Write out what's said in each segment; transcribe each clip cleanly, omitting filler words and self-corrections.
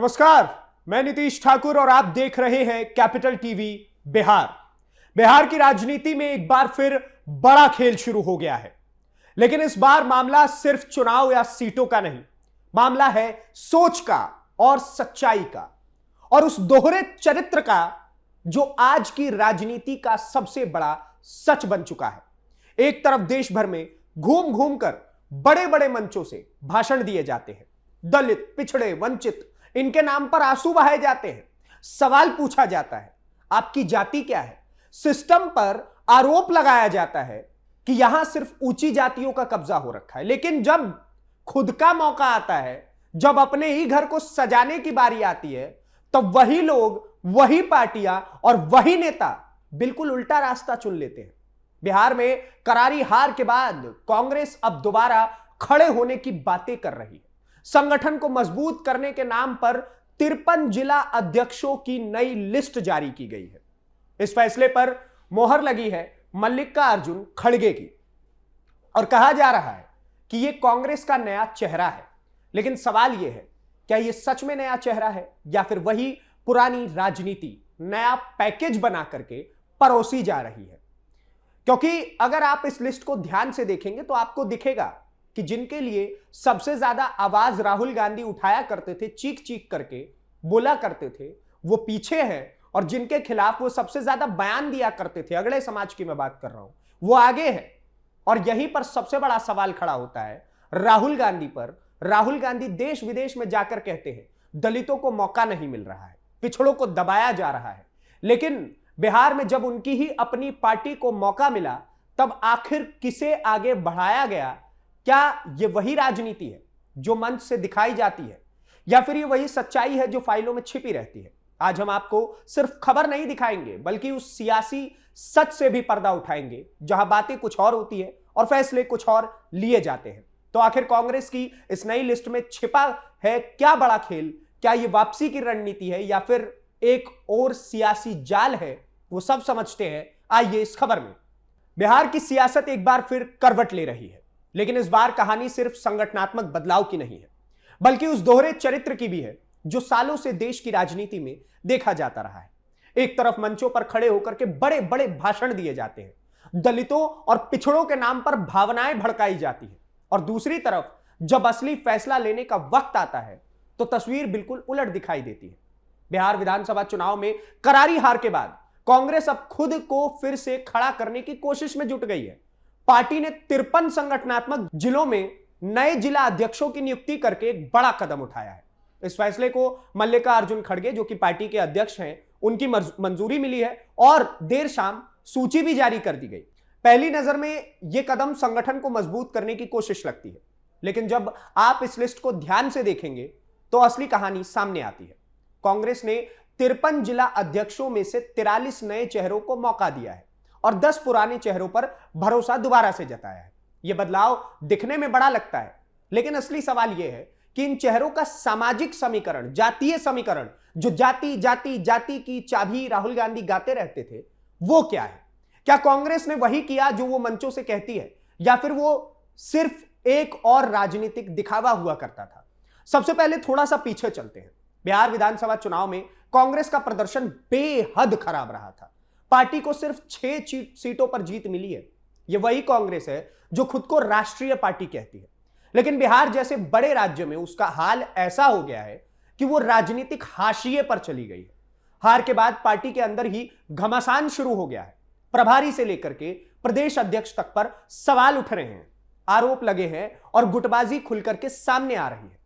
नमस्कार, मैं नीतीश ठाकुर और आप देख रहे हैं कैपिटल टीवी बिहार। बिहार की राजनीति में एक बार फिर बड़ा खेल शुरू हो गया है, लेकिन इस बार मामला सिर्फ चुनाव या सीटों का नहीं, मामला है सोच का और सच्चाई का, और उस दोहरे चरित्र का जो आज की राजनीति का सबसे बड़ा सच बन चुका है। एक तरफ देश भर में घूम घूम कर बड़े बड़े मंचों से भाषण दिए जाते हैं, दलित, पिछड़े, वंचित, इनके नाम पर आंसू बहाए जाते हैं, सवाल पूछा जाता है आपकी जाति क्या है, सिस्टम पर आरोप लगाया जाता है कि यहां सिर्फ ऊंची जातियों का कब्जा हो रखा है। लेकिन जब खुद का मौका आता है, जब अपने ही घर को सजाने की बारी आती है, तब वही लोग, वही पार्टियां और वही नेता बिल्कुल उल्टा रास्ता चुन लेते हैं। बिहार में करारी हार के बाद कांग्रेस अब दोबारा खड़े होने की बातें कर रही है। संगठन को मजबूत करने के नाम पर 53 जिला अध्यक्षों की नई लिस्ट जारी की गई है। इस फैसले पर मोहर लगी है मल्लिकार्जुन खड़गे की, और कहा जा रहा है कि यह कांग्रेस का नया चेहरा है। लेकिन सवाल यह है, क्या यह सच में नया चेहरा है या फिर वही पुरानी राजनीति नया पैकेज बना करके परोसी जा रही है? क्योंकि अगर आप इस लिस्ट को ध्यान से देखेंगे तो आपको दिखेगा कि जिनके लिए सबसे ज्यादा आवाज राहुल गांधी उठाया करते थे, चीख चीख करके बोला करते थे, वो पीछे हैं, और जिनके खिलाफ वो सबसे ज्यादा बयान दिया करते थे, अगड़े समाज की मैं बात कर रहा हूं, वो आगे है। और यहीं पर सबसे बड़ा सवाल खड़ा होता है राहुल गांधी पर। राहुल गांधी देश विदेश में जाकर कहते हैं दलितों को मौका नहीं मिल रहा है, पिछड़ों को दबाया जा रहा है। लेकिन बिहार में जब उनकी ही अपनी पार्टी को मौका मिला, तब आखिर किसे आगे बढ़ाया गया? क्या यह वही राजनीति है जो मंच से दिखाई जाती है, या फिर ये वही सच्चाई है जो फाइलों में छिपी रहती है? आज हम आपको सिर्फ खबर नहीं दिखाएंगे, बल्कि उस सियासी सच से भी पर्दा उठाएंगे जहां बातें कुछ और होती है और फैसले कुछ और लिए जाते हैं। तो आखिर कांग्रेस की इस नई लिस्ट में छिपा है क्या बड़ा खेल? क्या यह वापसी की रणनीति है या फिर एक और सियासी जाल है? वो सब समझते हैं, आइए इस खबर में। बिहार की सियासत एक बार फिर करवट ले रही है, लेकिन इस बार कहानी सिर्फ संगठनात्मक बदलाव की नहीं है, बल्कि उस दोहरे चरित्र की भी है जो सालों से देश की राजनीति में देखा जाता रहा है। एक तरफ मंचों पर खड़े होकर के बड़े बड़े भाषण दिए जाते हैं, दलितों और पिछड़ों के नाम पर भावनाएं भड़काई जाती है, और दूसरी तरफ जब असली फैसला लेने का वक्त आता है तो तस्वीर बिल्कुल उलट दिखाई देती है। बिहार विधानसभा चुनाव में करारी हार के बाद कांग्रेस अब खुद को फिर से खड़ा करने की कोशिश में जुट गई है। पार्टी ने 53 संगठनात्मक जिलों में नए जिला अध्यक्षों की नियुक्ति करके एक बड़ा कदम उठाया है। इस फैसले को मल्लिकार्जुन खड़गे, जो कि पार्टी के अध्यक्ष हैं, उनकी मंजूरी मिली है और देर शाम सूची भी जारी कर दी गई। पहली नजर में यह कदम संगठन को मजबूत करने की कोशिश लगती है, लेकिन जब आप इस लिस्ट को ध्यान से देखेंगे तो असली कहानी सामने आती है। कांग्रेस ने 53 जिला अध्यक्षों में से 43 नए चेहरों को मौका दिया है और 10 पुराने चेहरों पर भरोसा दोबारा से जताया है। यह बदलाव दिखने में बड़ा लगता है, लेकिन असली सवाल यह है कि इन चेहरों का सामाजिक समीकरण, जातीय समीकरण, जो जाति जाति जाति की चाबी राहुल गांधी गाते रहते थे, वो क्या है? क्या कांग्रेस ने वही किया जो वो मंचों से कहती है, या फिर वो सिर्फ एक और राजनीतिक दिखावा हुआ करता था? सबसे पहले थोड़ा सा पीछे चलते हैं। बिहार विधानसभा चुनाव में कांग्रेस का प्रदर्शन बेहद खराब रहा था। पार्टी को सिर्फ 6 सीटों पर जीत मिली है। यह वही कांग्रेस है जो खुद को राष्ट्रीय पार्टी कहती है, लेकिन बिहार जैसे बड़े राज्य में उसका हाल ऐसा हो गया है कि वो राजनीतिक हाशिए पर चली गई है। हार के बाद पार्टी के अंदर ही घमासान शुरू हो गया है। प्रभारी से लेकर के प्रदेश अध्यक्ष तक पर सवाल उठ रहे हैं, आरोप लगे हैं और गुटबाजी खुलकर के सामने आ रही है।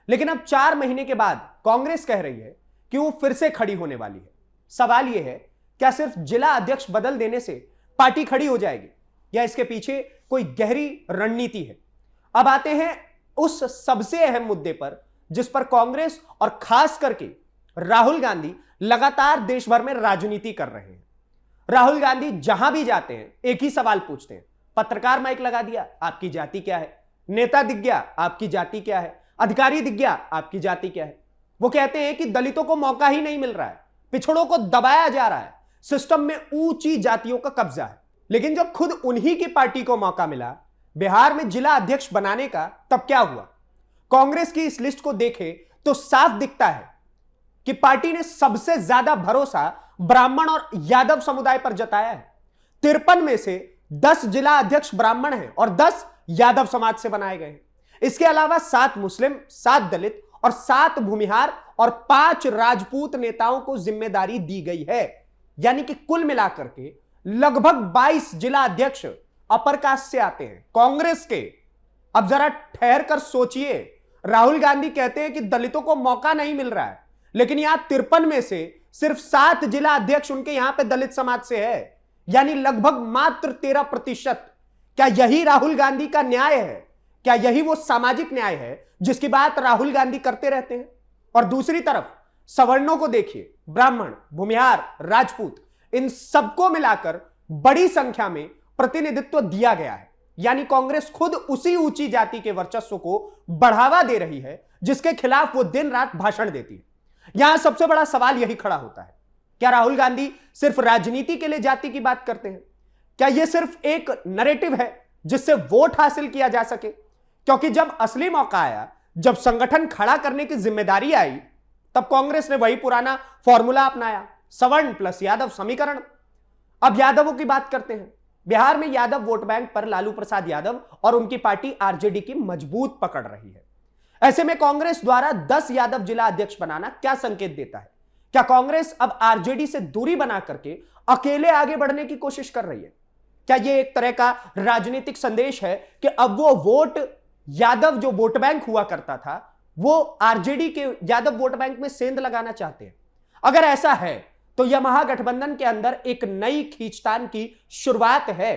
लेकिन अब 4 महीने के बाद कांग्रेस कह रही है कि वो फिर से खड़ी होने वाली है। सवाल यह है, क्या सिर्फ जिला अध्यक्ष बदल देने से पार्टी खड़ी हो जाएगी, या इसके पीछे कोई गहरी रणनीति है? अब आते हैं उस सबसे अहम मुद्दे पर जिस पर कांग्रेस और खास करके राहुल गांधी लगातार देश भर में राजनीति कर रहे हैं। राहुल गांधी जहां भी जाते हैं एक ही सवाल पूछते हैं। पत्रकार माइक लगा दिया, आपकी जाति क्या है? नेता दिख गया, आपकी जाति क्या है? अधिकारी दिख गया, आपकी जाति क्या है? वो कहते हैं कि दलितों को मौका ही नहीं मिल रहा है, पिछड़ों को दबाया जा रहा है, सिस्टम में ऊंची जातियों का कब्जा है। लेकिन जब खुद उन्हीं की पार्टी को मौका मिला बिहार में जिला अध्यक्ष बनाने का, तब क्या हुआ? कांग्रेस की इस लिस्ट को देखें तो साफ दिखता है कि पार्टी ने सबसे ज्यादा भरोसा ब्राह्मण और यादव समुदाय पर जताया है। 53 में से 10 जिला अध्यक्ष ब्राह्मण हैं और 10 यादव समाज से बनाए गए हैं। इसके अलावा 7 मुस्लिम, 7 दलित और 7 भूमिहार और 5 राजपूत नेताओं को जिम्मेदारी दी गई है। यानी कि कुल मिलाकर के लगभग 22 जिला अध्यक्ष अपर कास्ट से आते हैं कांग्रेस के। अब जरा ठहर कर सोचिए, राहुल गांधी कहते हैं कि दलितों को मौका नहीं मिल रहा है, लेकिन यहां 53 में से सिर्फ 7 जिला अध्यक्ष उनके यहां पे दलित समाज से है, यानी लगभग मात्र 13%। क्या यही राहुल गांधी का न्याय है? क्या यही वो सामाजिक न्याय है जिसकी बात राहुल गांधी करते रहते हैं? और दूसरी तरफ सवर्णों को देखिए, ब्राह्मण, भूमिहार, राजपूत, इन सबको मिलाकर बड़ी संख्या में प्रतिनिधित्व दिया गया है। यानी कांग्रेस खुद उसी ऊंची जाति के वर्चस्व को बढ़ावा दे रही है जिसके खिलाफ वो दिन रात भाषण देती है। यहां सबसे बड़ा सवाल यही खड़ा होता है, क्या राहुल गांधी सिर्फ राजनीति के लिए जाति की बात करते हैं? क्या यह सिर्फ एक नैरेटिव है जिससे वोट हासिल किया जा सके? क्योंकि जब असली मौका आया, जब संगठन खड़ा करने की जिम्मेदारी आई, तब कांग्रेस ने वही पुराना फॉर्मूला अपनाया, सवर्ण प्लस यादव समीकरण। अब यादवों की बात करते हैं। बिहार में यादव वोट बैंक पर लालू प्रसाद यादव और उनकी पार्टी आरजेडी की मजबूत पकड़ रही है। ऐसे में कांग्रेस द्वारा 10 यादव जिला अध्यक्ष बनाना क्या संकेत देता है? क्या कांग्रेस अब आरजेडी से दूरी बना करके अकेले आगे बढ़ने की कोशिश कर रही है? क्या यह एक तरह का राजनीतिक संदेश है कि अब वो वोट यादव जो वोट बैंक हुआ करता था, वो आरजेडी के यादव वोट बैंक में सेंध लगाना चाहते हैं? अगर ऐसा है तो यह महागठबंधन के अंदर एक नई खींचतान की शुरुआत है।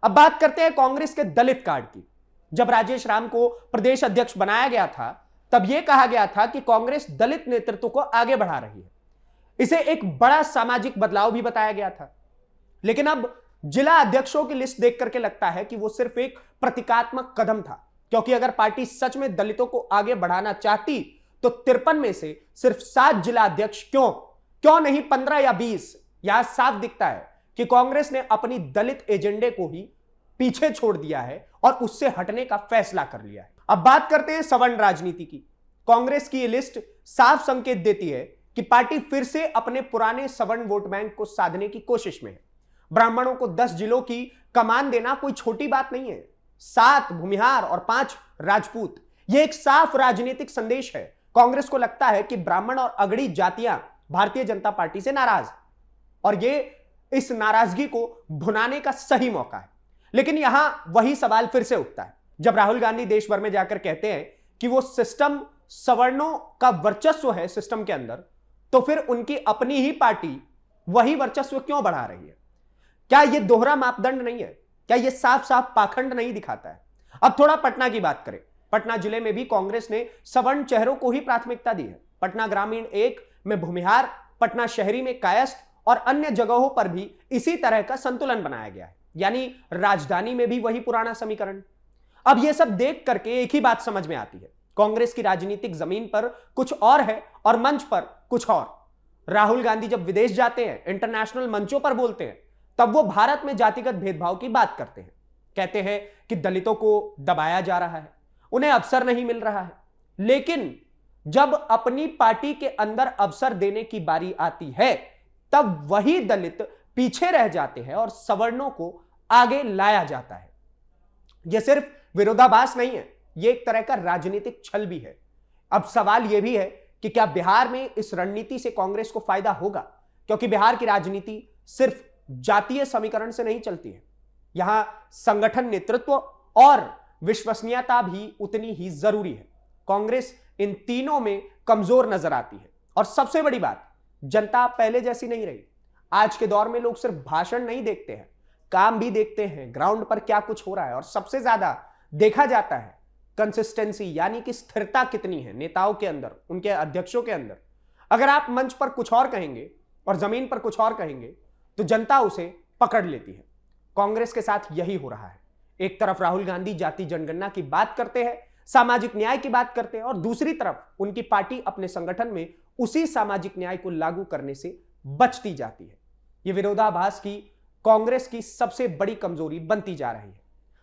अब बात करते हैं कांग्रेस के दलित कार्ड की। जब राजेश राम को प्रदेश अध्यक्ष बनाया गया था, तब यह कहा गया था कि कांग्रेस दलित नेतृत्व को आगे बढ़ा रही है। इसे एक बड़ा सामाजिक बदलाव भी बताया गया था। लेकिन अब जिला अध्यक्षों की लिस्ट देख करके लगता है कि वो सिर्फ एक प्रतीकात्मक कदम था, क्योंकि अगर पार्टी सच में दलितों को आगे बढ़ाना चाहती तो 53 में से सिर्फ 7 जिला अध्यक्ष क्यों नहीं 15 या 20? यहां साफ दिखता है कि कांग्रेस ने अपनी दलित एजेंडे को ही पीछे छोड़ दिया है और उससे हटने का फैसला कर लिया है। अब बात करते हैं सवर्ण राजनीति की। कांग्रेस की यह लिस्ट साफ संकेत देती है कि पार्टी फिर से अपने पुराने सवर्ण वोट बैंक को साधने की कोशिश में है। ब्राह्मणों को 10 जिलों की कमान देना कोई छोटी बात नहीं है। 7 भूमिहार और 5 राजपूत, यह एक साफ राजनीतिक संदेश है। कांग्रेस को लगता है कि ब्राह्मण और अगड़ी जातियां भारतीय जनता पार्टी से नाराज, और यह इस नाराजगी को भुनाने का सही मौका है। लेकिन यहां वही सवाल फिर से उठता है, जब राहुल गांधी देश भर में जाकर कहते हैं कि वो सिस्टम सवर्णों का वर्चस्व है सिस्टम के अंदर, तो फिर उनकी अपनी ही पार्टी वही वर्चस्व क्यों बढ़ा रही है? क्या यह दोहरा मापदंड नहीं है? क्या यह साफ साफ पाखंड नहीं दिखाता है? अब थोड़ा पटना की बात करें। पटना जिले में भी कांग्रेस ने सवर्ण चेहरों को ही प्राथमिकता दी है। पटना ग्रामीण 1 में भूमिहार, पटना शहरी में कायस्थ और अन्य जगहों पर भी इसी तरह का संतुलन बनाया गया है। यानी राजधानी में भी वही पुराना समीकरण। अब यह सब देख करके एक ही बात समझ में आती है, कांग्रेस की राजनीतिक जमीन पर कुछ और है और मंच पर कुछ और। राहुल गांधी जब विदेश जाते हैं, इंटरनेशनल मंचों पर बोलते हैं, तब वो भारत में जातिगत भेदभाव की बात करते हैं। कहते हैं कि दलितों को दबाया जा रहा है, उन्हें अवसर नहीं मिल रहा है। लेकिन जब अपनी पार्टी के अंदर अवसर देने की बारी आती है, तब वही दलित पीछे रह जाते हैं और सवर्णों को आगे लाया जाता है। यह सिर्फ विरोधाभास नहीं है, यह एक तरह का राजनीतिक छल भी है। अब सवाल यह भी है कि क्या बिहार में इस रणनीति से कांग्रेस को फायदा होगा? क्योंकि बिहार की राजनीति सिर्फ जातीय समीकरण से नहीं चलती है। यहां संगठन नेतृत्व और विश्वसनीयता भी उतनी ही जरूरी है। कांग्रेस इन तीनों में कमजोर नजर आती है। और सबसे बड़ी बात, जनता पहले जैसी नहीं रही। आज के दौर में लोग सिर्फ भाषण नहीं देखते हैं, काम भी देखते हैं, ग्राउंड पर क्या कुछ हो रहा है। और सबसे ज्यादा देखा जाता है कंसिस्टेंसी, यानी कि स्थिरता कितनी है नेताओं के अंदर, उनके अध्यक्षों के अंदर। अगर आप मंच पर कुछ और कहेंगे और जमीन पर कुछ और कहेंगे तो जनता उसे पकड़ लेती है। कांग्रेस के साथ यही हो रहा है। एक तरफ राहुल गांधी जाति जनगणना की बात करते हैं, सामाजिक न्याय की बात करते हैं, और दूसरी तरफ उनकी पार्टी अपने संगठन में उसी सामाजिक न्याय को लागू करने से बचती जाती है। यह विरोधाभास की कांग्रेस की सबसे बड़ी कमजोरी बनती जा रही है।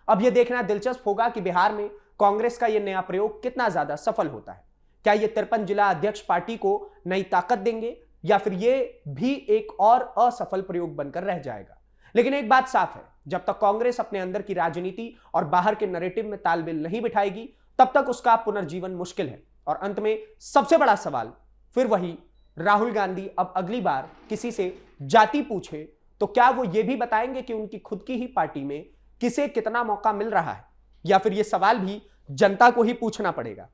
अब यह देखना दिलचस्प होगा कि बिहार में कांग्रेस का यह नया प्रयोग कितना ज्यादा सफल होता है। क्या ये 53 जिला अध्यक्ष पार्टी को नई ताकत देंगे या फिर ये भी एक और असफल प्रयोग बनकर रह जाएगा? लेकिन एक बात साफ है, जब तक कांग्रेस अपने अंदर की राजनीति और बाहर के नैरेटिव में तालमेल नहीं बिठाएगी तब तक उसका पुनर्जीवन मुश्किल है। और अंत में सबसे बड़ा सवाल फिर वही, राहुल गांधी अब अगली बार किसी से जाति पूछे तो क्या वो ये भी बताएंगे कि उनकी खुद की ही पार्टी में किसे कितना मौका मिल रहा है, या फिर ये सवाल भी जनता को ही पूछना पड़ेगा?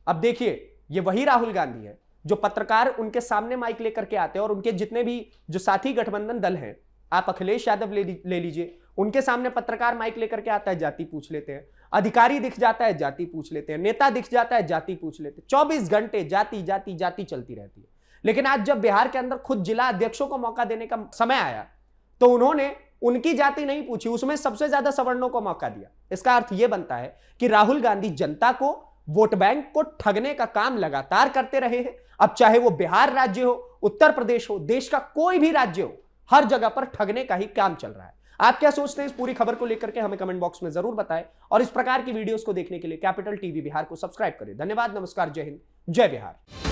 अब देखिए, ये वही राहुल गांधी है जो पत्रकार उनके सामने माइक लेकर के आते हैं और उनके जितने भी जो साथी गठबंधन दल हैं, आप अखिलेश यादव ले लीजिए, उनके सामने पत्रकार माइक लेकर के आता है, जाति पूछ लेते हैं, अधिकारी दिख जाता है, जाति पूछ लेते हैं, नेता दिख जाता है, जाति पूछ लेते हैं। 24 घंटे जाति जाति जाति चलती रहती है। लेकिन आज जब बिहार के अंदर खुद जिला अध्यक्षों को मौका देने का समय आया तो उन्होंने उनकी जाति नहीं पूछी, उसमें सबसे ज्यादा सवर्णों को मौका दिया। इसका अर्थ यह बनता है कि राहुल गांधी जनता को, वोट बैंक को ठगने का काम लगातार करते रहे हैं। अब चाहे वो बिहार राज्य हो, उत्तर प्रदेश हो, देश का कोई भी राज्य हो, हर जगह पर ठगने का ही काम चल रहा है। आप क्या सोचते हैं इस पूरी खबर को लेकर के? हमें कमेंट बॉक्स में जरूर बताएं और इस प्रकार की वीडियोस को देखने के लिए कैपिटल टीवी बिहार को सब्सक्राइब करें। धन्यवाद, नमस्कार, जय हिंद, जय बिहार।